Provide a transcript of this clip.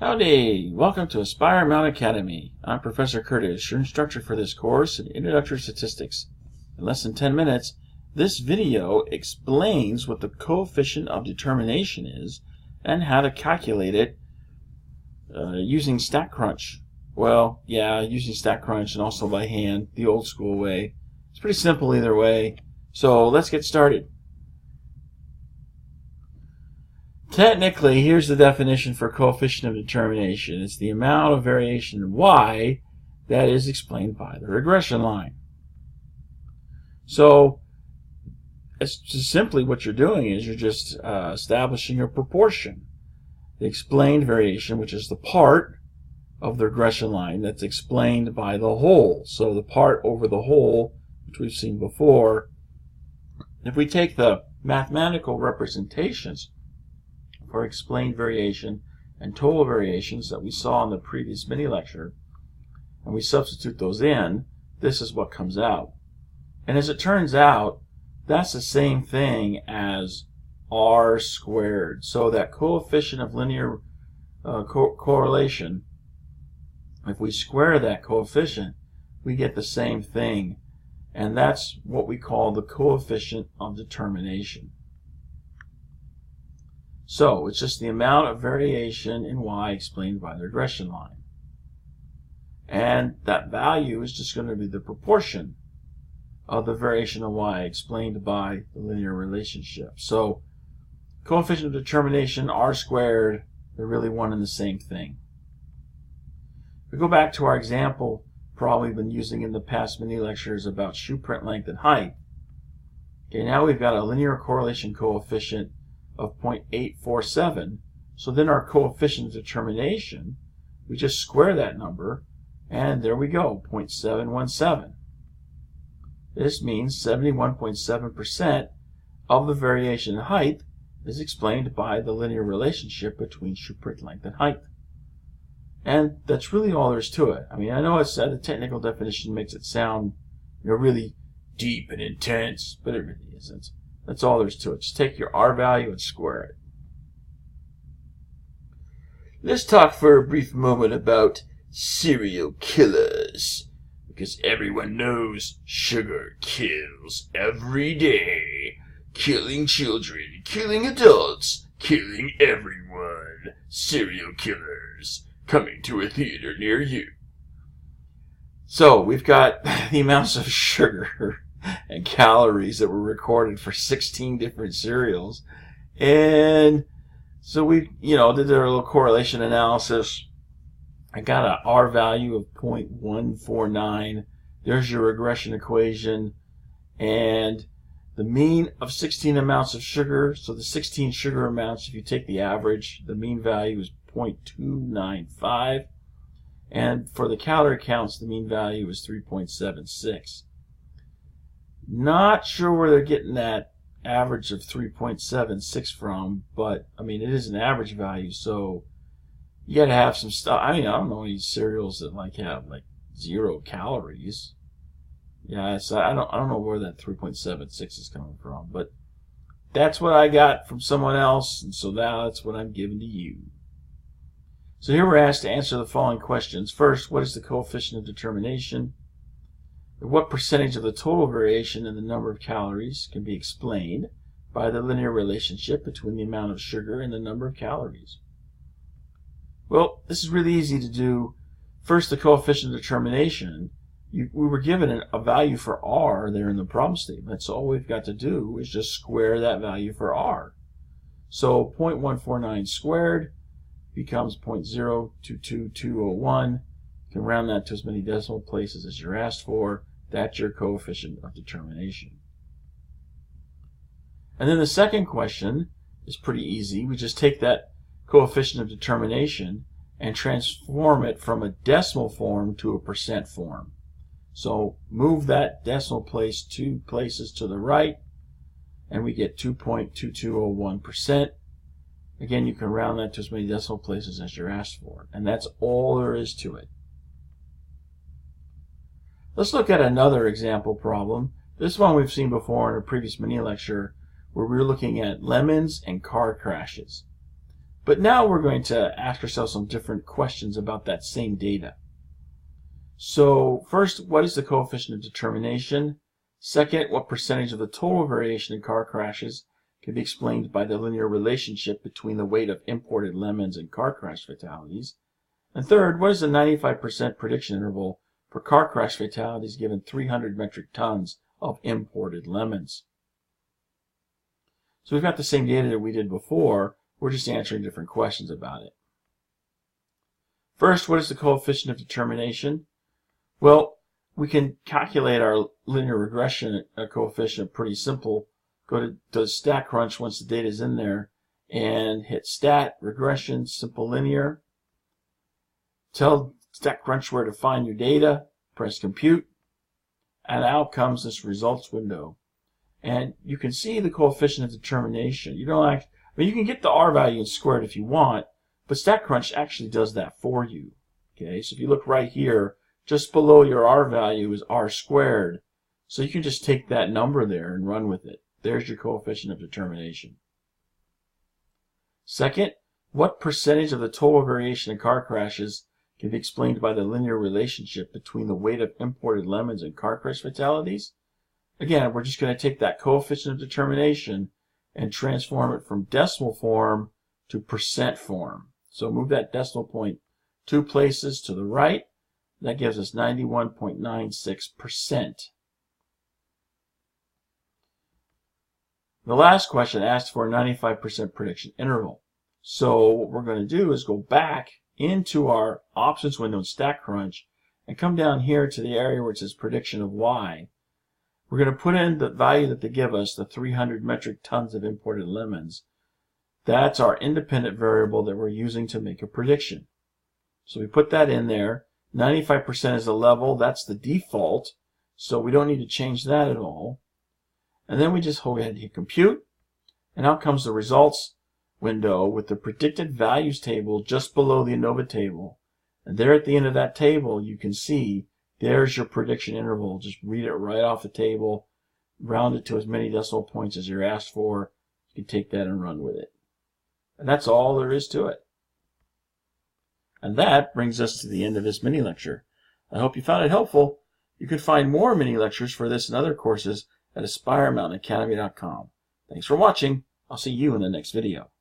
Howdy! Welcome to Aspire Mountain Academy. I'm Professor Curtis, your instructor for this course in Introductory Statistics. In less than 10 minutes, this video explains what the coefficient of determination is and how to calculate it using StatCrunch. Well, yeah, using StatCrunch and also by hand, the old school way. It's pretty simple either way. So let's get started. Technically, here's the definition for coefficient of determination. It's the amount of variation in y that is explained by the regression line. So, it's just simply what you're doing is you're just establishing a proportion. The explained variation, which is the part of the regression line that's explained by the whole. So the part over the whole, which we've seen before, if we take the mathematical representations for explained variation and total variations that we saw in the previous mini lecture, and we substitute those in, this is what comes out. And as it turns out, that's the same thing as r squared. So that coefficient of linear correlation, if we square that coefficient, we get the same thing. And that's what we call the coefficient of determination. So it's just the amount of variation in y explained by the regression line. And that value is just going to be the proportion of the variation of y explained by the linear relationship. So coefficient of determination, r squared, they're really one and the same thing. If we go back to our example probably been using in the past mini lectures about shoe print length and height. Okay, now we've got a linear correlation coefficient of 0.847. So then our coefficient of determination, we just square that number, and there we go, 0.717. This means 71.7% of the variation in height is explained by the linear relationship between shoe print length and height. And that's really all there is to it. I mean, I know it's the technical definition makes it sound, really deep and intense, but it really isn't. That's all there is to it. Just take your r value and square it. Let's talk for a brief moment about serial killers. Because everyone knows sugar kills every day. Killing children, killing adults, killing everyone. Serial killers coming to a theater near you. So we've got the amounts of sugar and calories that were recorded for 16 different cereals. And so we, did our little correlation analysis. I got an R value of 0.149. There's your regression equation. And the mean of 16 amounts of sugar, so the 16 sugar amounts, if you take the average, the mean value is 0.295. And for the calorie counts, the mean value is 3.76. Not sure where they're getting that average of 3.76 from, but I mean, it is an average value, so you got to have some stuff. I mean, I don't know any cereals that have 0 calories. Yeah, so I don't know where that 3.76 is coming from, but that's what I got from someone else, and so now that's what I'm giving to you. So here we're asked to answer the following questions. First, what is the coefficient of determination? What percentage of the total variation in the number of calories can be explained by the linear relationship between the amount of sugar and the number of calories? Well, this is really easy to do. First, the coefficient of determination. We were given a value for r there in the problem statement, so all we've got to do is just square that value for r. So 0.149 squared becomes 0.022201. You can round that to as many decimal places as you're asked for. That's your coefficient of determination. And then the second question is pretty easy. We just take that coefficient of determination and transform it from a decimal form to a percent form. So move that decimal place 2 places to the right, and we get 2.2201%. Again, you can round that to as many decimal places as you're asked for. And that's all there is to it. Let's look at another example problem. This one we've seen before in a previous mini lecture where we were looking at lemons and car crashes. But now we're going to ask ourselves some different questions about that same data. So first, what is the coefficient of determination? Second, what percentage of the total variation in car crashes can be explained by the linear relationship between the weight of imported lemons and car crash fatalities? And third, what is the 95% prediction interval for car crash fatalities given 300 metric tons of imported lemons? So we've got the same data that we did before. We're just answering different questions about it. First, what is the coefficient of determination? Well, we can calculate our linear regression coefficient pretty simple. Go to StatCrunch once the data is in there and hit Stat, Regression, Simple Linear. Tell StatCrunch where to find your data, press Compute, and out comes this results window. And you can see the coefficient of determination. You can get the R value and square it if you want, but StatCrunch actually does that for you. Okay, so if you look right here, just below your R value is R squared. So you can just take that number there and run with it. There's your coefficient of determination. Second, what percentage of the total variation in car crashes can be explained by the linear relationship between the weight of imported lemons and car crash fatalities? Again, we're just going to take that coefficient of determination and transform it from decimal form to percent form. So move that decimal point 2 places to the right. That gives us 91.96%. The last question asks for a 95% prediction interval. So what we're going to do is go back into our options window in StatCrunch and come down here to the area where it says prediction of Y. We're going to put in the value that they give us, the 300 metric tons of imported lemons. That's our independent variable that we're using to make a prediction. So we put that in there. 95% is the level. That's the default. So we don't need to change that at all. And then we just go ahead and hit Compute. And out comes the results window with the predicted values table just below the ANOVA table. And there at the end of that table, you can see there's your prediction interval. Just read it right off the table. Round it to as many decimal points as you're asked for. You can take that and run with it. And that's all there is to it. And that brings us to the end of this mini lecture. I hope you found it helpful. You can find more mini lectures for this and other courses at AspireMountainAcademy.com. Thanks for watching. I'll see you in the next video.